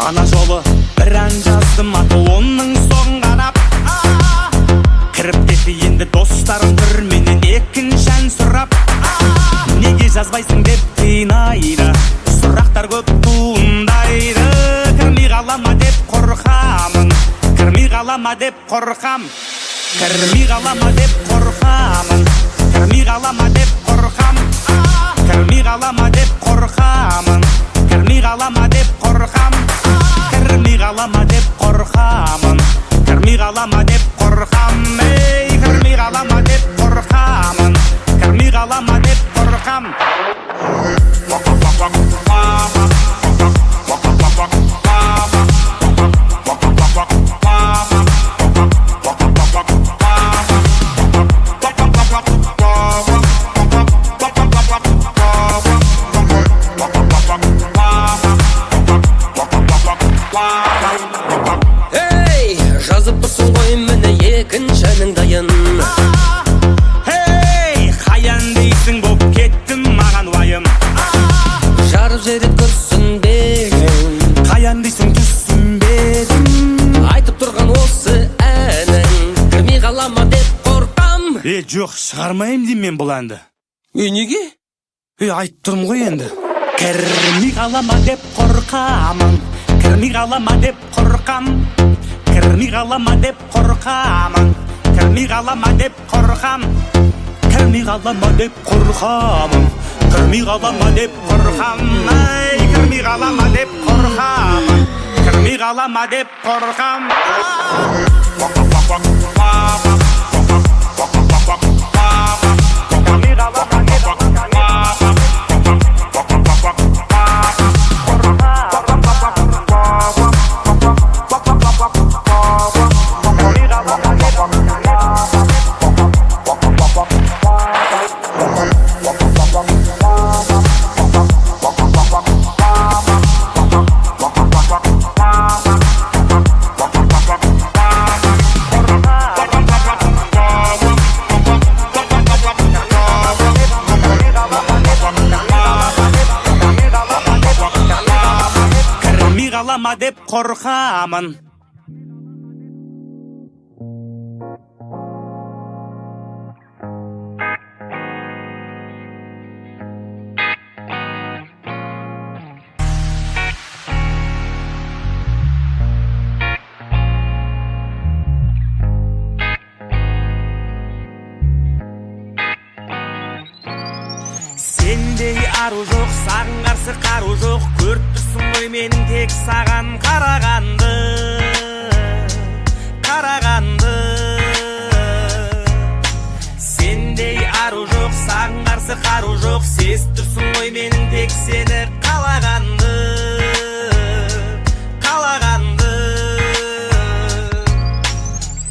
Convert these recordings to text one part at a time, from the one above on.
Ана жолы бір ән жаздым, аты оның соғын қарап. Кіріп кетті енді достарым түрменен екінші ән сұрап. Неге жазбайсың деп қинайды, сұрақтар көп туындайды. Кірмей қалама деп қорқамын, кірмей қалама деп қорқам. Кірмей қалама деп қорқамын, кірмей қалама деп қорқам. Кірмей қалама деп қорқамын, кірмей қалама деп қорқам. Кірмей қалама деп қорқамын, кірмей қалама деп қорқам. Ей, кірмей қалама деп қорқамын, кірмей қалама деп қорқам. Ей, жазып тұрсың ғой міне екінші әнің дайын. Ей, қаян дейсің боп кеттім маған уайым. Жарып жерет күрсінбегін, Қаян дейсің түсінбедім. айтып тұрған осы әнің, кірмей қалама деп қорқам. Жоқ, шығармайым дейм мен бұл әнді. Неге? Айтып тұрмын ғой енді. Кірмей қалама деп қорқамын, кірмей қалама деп қорқам. Кірмей қалама деп қорқамын, кірмей қалама деп қорқам. Кірмей қалама деп қорқамын, кірмей қалама деп қорқам. Ай, кірмей қалама деп қорқамын, кірмей қалама деп қорқам. Қалама деп қорқамын. Сендей ару жоқ, саған қарсы қару жоқ. Көріп тұрсың ғой менің тек саған қарағанды. Сендей ару жоқ, саған қарсы қару жоқ. Сезіп тұрсың ғой менің тек сені қалағанды.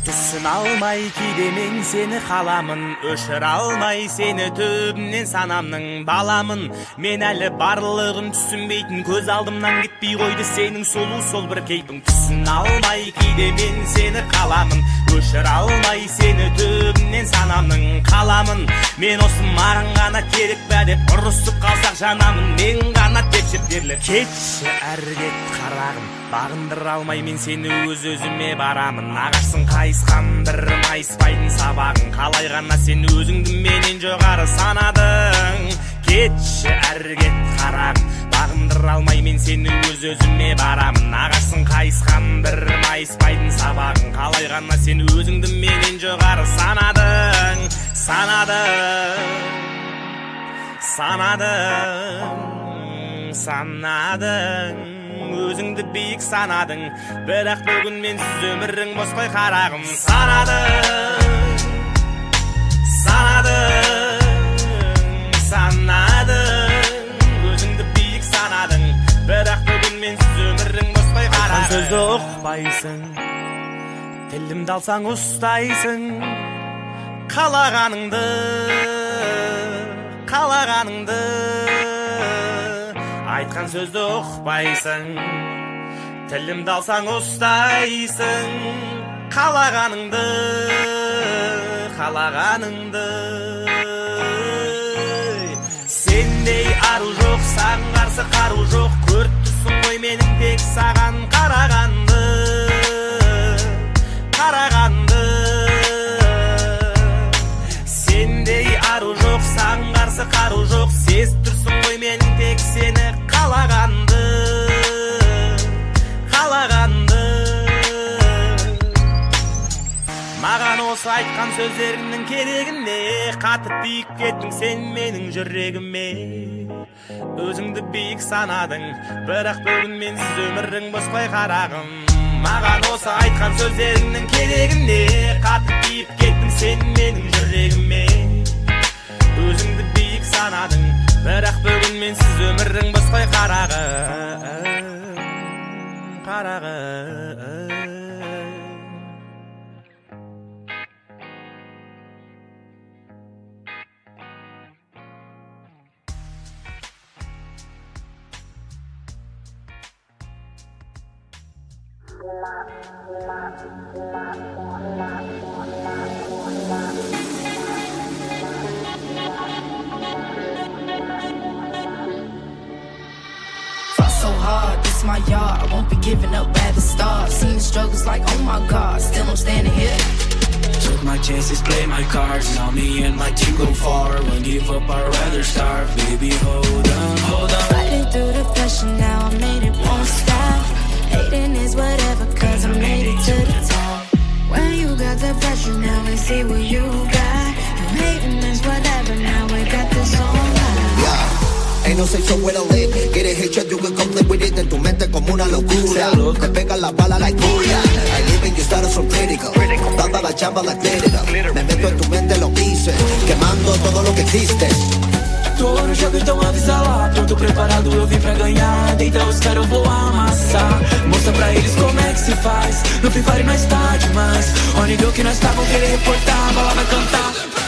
Түсін алмай кейде мен сені қаламын, өшір алмай сені төбімнен санамның баламын. Мен әлі барлығын түсінбейтін, көз алдымнан кетпей қойды сенің сұлу сол бір кейпің. Түсін алмай кейде мен сені қаламын, өшір алмай сені төбімнен санамның қаламын. Мен осы маған ғана керек бә деп ұрысып қалсақ жанамын, мен ғана тепшіп дерлеп. Кетші әрі кет қарағым, бағындыра алмай мен сені өз-өзіме барамын. Ағашсың қайысқан бір майыспайтын сабағың, қалай ғана сен өзіңді менен жоғары санадың. Кетші әрі кет қарағым, бағындыра алмай мен сені өз-өзіме барамын. Ағашсың қайысқан бір майыспайтын сабағың, қалай ғана сен өзіңді менен жоғары санадың. Санадың, өзіңді биік санадың, бірақ бүгін менсіз өмірің бос қой қарағым. Санадың, өзіңді биік санадың, бірақ бүгін менсіз өмірің бос қой қарағым. Айтқан сөзді ұқпайсың, тілімді алсаң ұстайсың, қалағаныңды. Айтқан сөзді ұқпайсың, тілімді алсаң ұстайсың, қалағаныңды. Сендей ару жоқ, саған қарсы қару жоқ. Көріп тұрсың ғой менің тек саған seni қалағанды Маған осы айтқан сөздеріңнің керегіне қатып биік кеттің сен менің жүрегіме Өзіңді биік санадың бірақ бүгін менсіз өмірің бос қой қарағым Маған осы айтқан сөздеріңнің керегіне қатып биік кеттің сен менің жүрегіме Өзіңді биік санадың бірақ бүгін менсіз өмірің бос қой қарағым Fought so hard, this my yard. I won't be giving up at the start. Seen the struggles like, oh my God, still I'm standing here. Took my chances, play my cards. Now me and my team go far. Won't give up, I'd rather starve. Baby, hold on. Fighting through the pressure, now I made it, won't stop. Hating is whatever, cause I made it to the top. When you got the pressure, now I see what you got. And hating is whatever, now we got this on live. Yeah, ain't no safe somewhere to live. Get it hit, you can come live with it. En tu mente como una locura. Te pegan la bala like booyah. I live in your status so critical. Dando la chamba like glitter. Me meto en tu mente, lo hice. Quemando todo lo que existe. Tô no jogo, então avisa lá. Pronto, preparado, eu vim pra ganhar. Deita os caras, eu vou amassar. Mostra pra eles como é que se faz. No Free Fire nós tá demais. Ó nível que nós tá, vão querer reportar. A bola vai cantar.